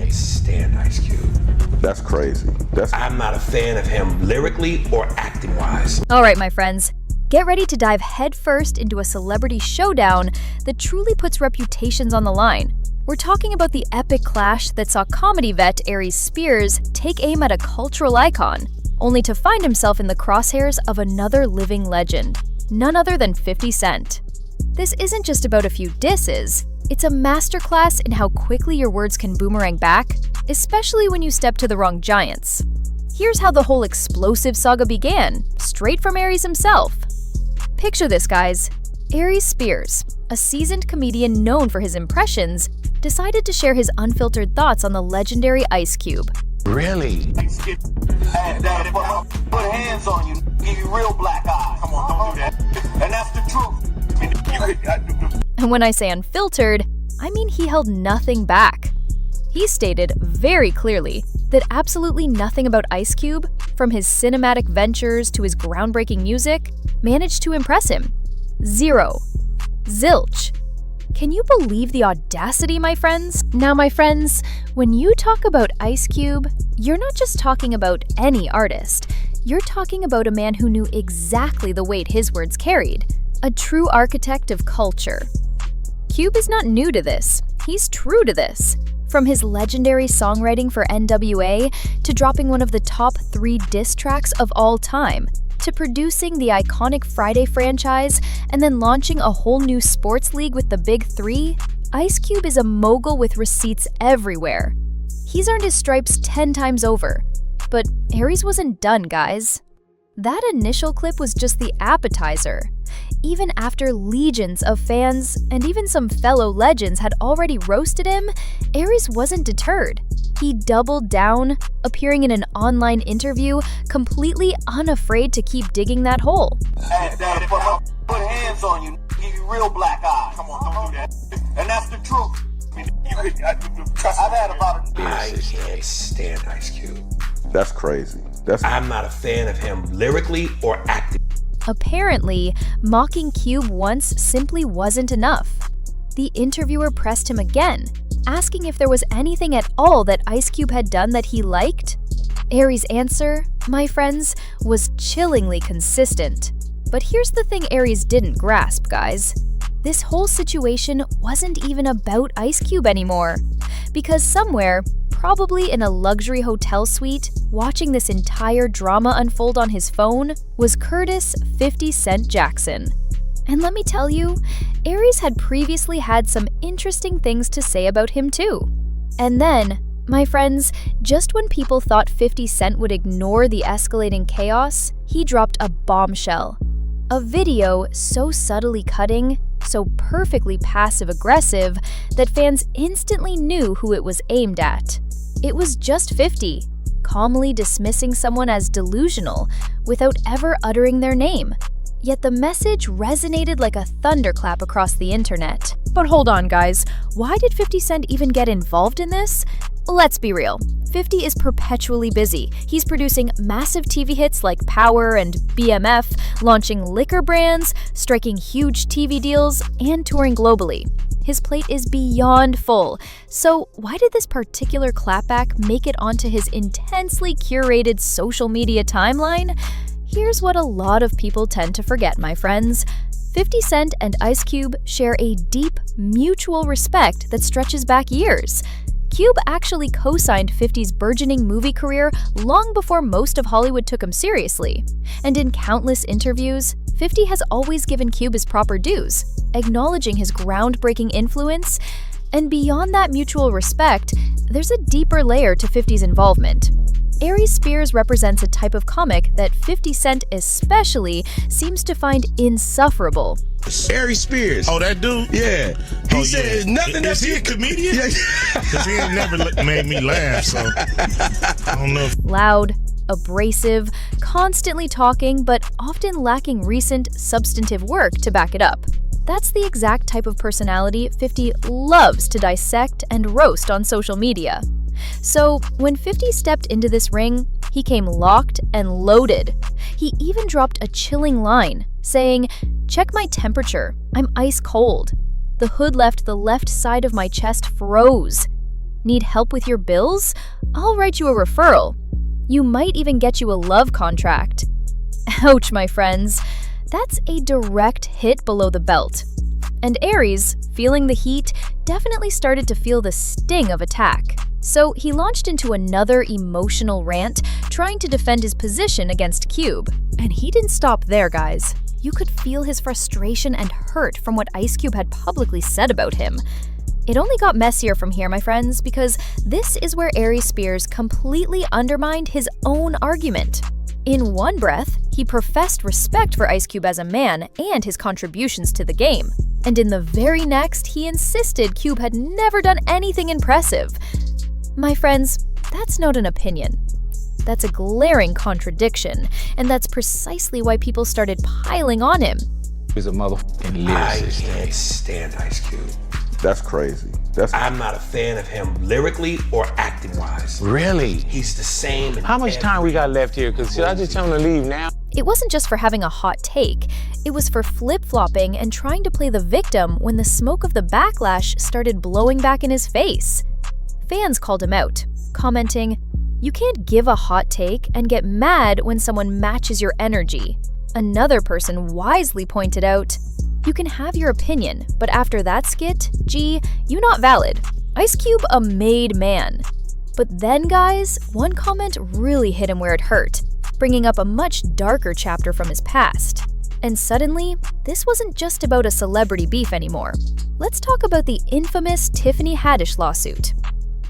can't stand Ice Cube. That's crazy. I'm not a fan of him lyrically or acting-wise. All right, my friends. Get ready to dive headfirst into a celebrity showdown that truly puts reputations on the line. We're talking about the epic clash that saw comedy vet Aries Spears take aim at a cultural icon, only to find himself in the crosshairs of another living legend, none other than 50 Cent. This isn't just about a few disses, it's a masterclass in how quickly your words can boomerang back, especially when you step to the wrong giants. Here's how the whole explosive saga began, straight from Aries himself. Picture this, guys. Aries Spears, a seasoned comedian known for his impressions, decided to share his unfiltered thoughts on the legendary Ice Cube. Really? Put hands on you, give you real black eyes. Come on, don't do that. And that's the truth. And when I say unfiltered, I mean he held nothing back. He stated very clearly that absolutely nothing about Ice Cube, from his cinematic ventures to his groundbreaking music, managed to impress him. Zero. Zilch. Can you believe the audacity, my friends? Now, my friends, when you talk about Ice Cube, you're not just talking about any artist. You're talking about a man who knew exactly the weight his words carried. A true architect of culture. Cube is not new to this. He's true to this. From his legendary songwriting for N.W.A. to dropping one of the top 3 diss tracks of all time, to producing the iconic Friday franchise and then launching a whole new sports league with the Big 3, Ice Cube is a mogul with receipts everywhere. He's earned his stripes 10 times over. But Aries wasn't done, guys. That initial clip was just the appetizer. Even after legions of fans and even some fellow legends had already roasted him, Aries wasn't deterred. He doubled down, appearing in an online interview, completely unafraid to keep digging that hole. Put hands on you, give you real black eyes. Come on, don't do that. And that's the truth. I've had about a... I can't stand Ice Cube. That's crazy. I'm not a fan of him lyrically or acting. Apparently, mocking Cube once simply wasn't enough. The interviewer pressed him again, asking if there was anything at all that Ice Cube had done that he liked. Aries' answer, my friends, was chillingly consistent. But here's the thing Aries didn't grasp, guys. This whole situation wasn't even about Ice Cube anymore. Because somewhere, probably in a luxury hotel suite, watching this entire drama unfold on his phone, was Curtis 50 Cent Jackson. And let me tell you, Aries had previously had some interesting things to say about him too. And then, my friends, just when people thought 50 Cent would ignore the escalating chaos, he dropped a bombshell. A video so subtly cutting, so perfectly passive-aggressive, that fans instantly knew who it was aimed at. It was just 50, calmly dismissing someone as delusional without ever uttering their name. Yet the message resonated like a thunderclap across the internet. But hold on, guys. Why did 50 Cent even get involved in this? Let's be real. 50 is perpetually busy. He's producing massive TV hits like Power and BMF, launching liquor brands, striking huge TV deals, and touring globally. His plate is beyond full. So why did this particular clapback make it onto his intensely curated social media timeline? Here's what a lot of people tend to forget, my friends. 50 Cent and Ice Cube share a deep, mutual respect that stretches back years. Cube actually co-signed 50's burgeoning movie career long before most of Hollywood took him seriously. And in countless interviews, 50 has always given Cube his proper dues, acknowledging his groundbreaking influence. And beyond that mutual respect, there's a deeper layer to 50's involvement. Aries Spears represents a type of comic that 50 Cent especially seems to find insufferable. Aries Spears. Oh, that dude? Yeah. He said nothing else. Is he a comedian? Yeah. Because he ain't never made me laugh, so I don't know. Loud, abrasive, constantly talking, but often lacking recent, substantive work to back it up. That's the exact type of personality 50 loves to dissect and roast on social media. So, when 50 stepped into this ring, he came locked and loaded. He even dropped a chilling line, saying, "Check my temperature, I'm ice cold. The hood left the left side of my chest froze. Need help with your bills? I'll write you a referral. You might even get you a love contract. Ouch, my friends. That's a direct hit below the belt. And Aries, feeling the heat, definitely started to feel the sting of attack. So he launched into another emotional rant, trying to defend his position against Cube. And he didn't stop there, guys. You could feel his frustration and hurt from what Ice Cube had publicly said about him. It only got messier from here, my friends, because this is where Aries Spears completely undermined his own argument. In one breath, he professed respect for Ice Cube as a man and his contributions to the game. And in the very next, he insisted Cube had never done anything impressive. My friends, that's not an opinion. That's a glaring contradiction, and that's precisely why people started piling on him. He's a motherfucking I lyricist. can't stand Ice Cube. That's crazy. I'm not a fan of him lyrically or acting-wise. Really? He's the same. in How much time we got left here? Because should I just tell him to leave now? It wasn't just for having a hot take. It was for flip-flopping and trying to play the victim when the smoke of the backlash started blowing back in his face. Fans called him out, commenting, "You can't give a hot take and get mad when someone matches your energy." Another person wisely pointed out, "You can have your opinion, but after that skit, gee, you not valid. Ice Cube a made man." But then, guys, one comment really hit him where it hurt, bringing up a much darker chapter from his past. And suddenly, this wasn't just about a celebrity beef anymore. Let's talk about the infamous Tiffany Haddish lawsuit.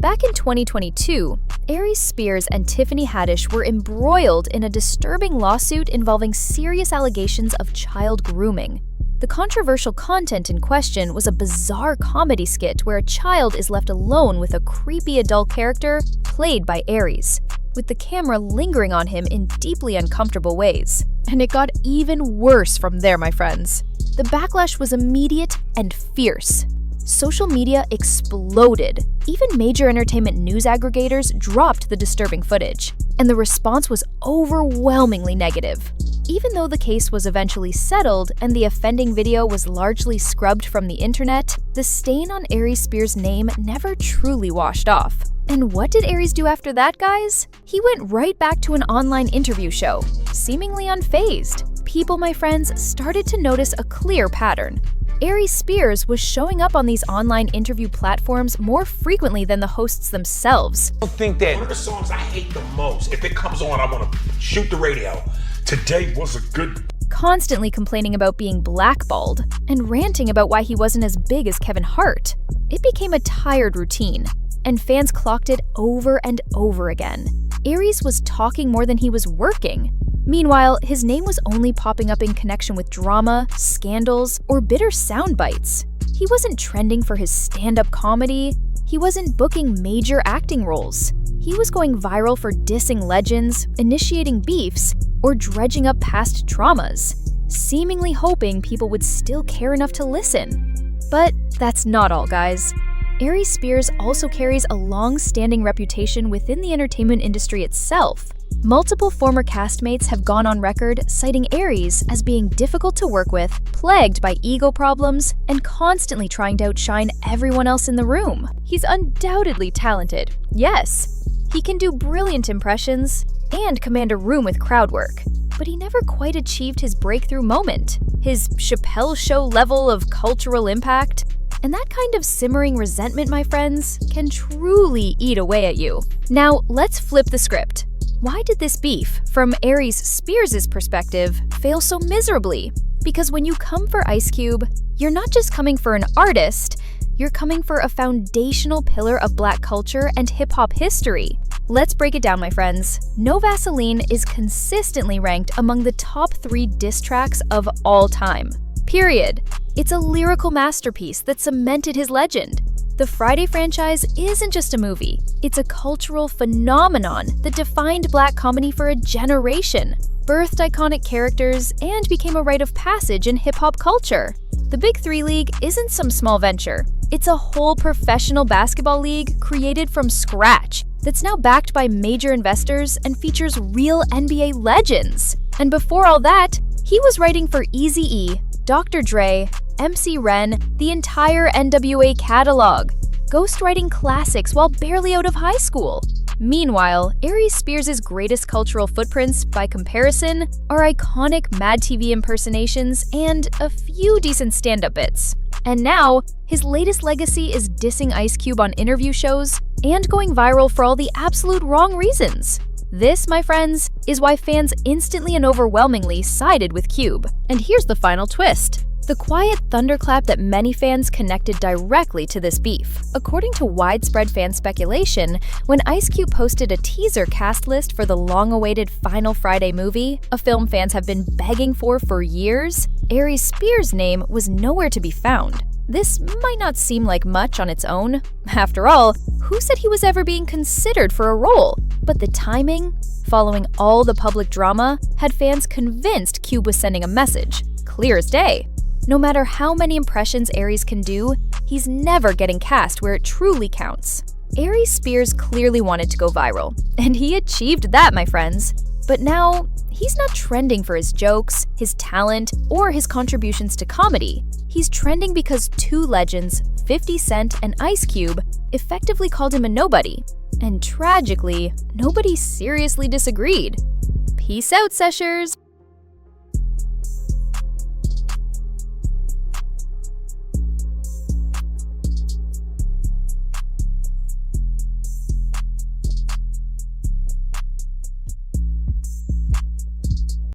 Back in 2022, Aries Spears and Tiffany Haddish were embroiled in a disturbing lawsuit involving serious allegations of child grooming. The controversial content in question was a bizarre comedy skit where a child is left alone with a creepy adult character played by Aries, with the camera lingering on him in deeply uncomfortable ways. And it got even worse from there, my friends. The backlash was immediate and fierce. Social media exploded. Even major entertainment news aggregators dropped the disturbing footage, and the response was overwhelmingly negative. Even though the case was eventually settled and the offending video was largely scrubbed from the internet, the stain on Aries Spears' name never truly washed off. And what did Aries do after that, guys? He went right back to an online interview show, seemingly unfazed. People, my friends, started to notice a clear pattern. Aries Spears was showing up on these online interview platforms more frequently than the hosts themselves. I don't think that. One of the songs I hate the most, if it comes on, I want to shoot the radio. Today was a good... Constantly complaining about being blackballed and ranting about why he wasn't as big as Kevin Hart. It became a tired routine, and fans clocked it over and over again. Aries was talking more than he was working. Meanwhile, his name was only popping up in connection with drama, scandals, or bitter sound bites. He wasn't trending for his stand-up comedy. He wasn't booking major acting roles. He was going viral for dissing legends, initiating beefs, or dredging up past traumas, seemingly hoping people would still care enough to listen. But that's not all, guys. Aries Spears also carries a long-standing reputation within the entertainment industry itself. Multiple former castmates have gone on record citing Aries as being difficult to work with, plagued by ego problems, and constantly trying to outshine everyone else in the room. He's undoubtedly talented, yes. He can do brilliant impressions and command a room with crowd work, but he never quite achieved his breakthrough moment, his Chappelle Show level of cultural impact. And that kind of simmering resentment, my friends, can truly eat away at you. Now, let's flip the script. Why did this beef, from Aries Spears' perspective, fail so miserably? Because when you come for Ice Cube, you're not just coming for an artist, you're coming for a foundational pillar of Black culture and hip-hop history. Let's break it down, my friends. No Vaseline is consistently ranked among the top 3 diss tracks of all time. Period. It's a lyrical masterpiece that cemented his legend. The Friday franchise isn't just a movie. It's a cultural phenomenon that defined Black comedy for a generation, birthed iconic characters, and became a rite of passage in hip-hop culture. The Big 3 League isn't some small venture. It's a whole professional basketball league created from scratch that's now backed by major investors and features real NBA legends. And before all that, he was writing for Eazy-E, Dr. Dre, MC Ren, the entire N.W.A. catalog. ghostwriting classics while barely out of high school. Meanwhile, Aries Spears' greatest cultural footprints, by comparison, are iconic Mad TV impersonations and a few decent stand-up bits. And now, his latest legacy is dissing Ice Cube on interview shows and going viral for all the absolute wrong reasons. This, my friends, is why fans instantly and overwhelmingly sided with Cube. And here's the final twist. The quiet thunderclap that many fans connected directly to this beef. According to widespread fan speculation, when Ice Cube posted a teaser cast list for the long-awaited Final Friday movie, a film fans have been begging for years, Aries Spears' name was nowhere to be found. This might not seem like much on its own. After all, who said he was ever being considered for a role? But the timing, following all the public drama, had fans convinced Cube was sending a message, clear as day. No matter how many impressions Aries can do, he's never getting cast where it truly counts. Aries Spears clearly wanted to go viral, and he achieved that, my friends. But now, he's not trending for his jokes, his talent, or his contributions to comedy. He's trending because two legends, 50 Cent and Ice Cube, effectively called him a nobody. And tragically, nobody seriously disagreed. Peace out, Seshers!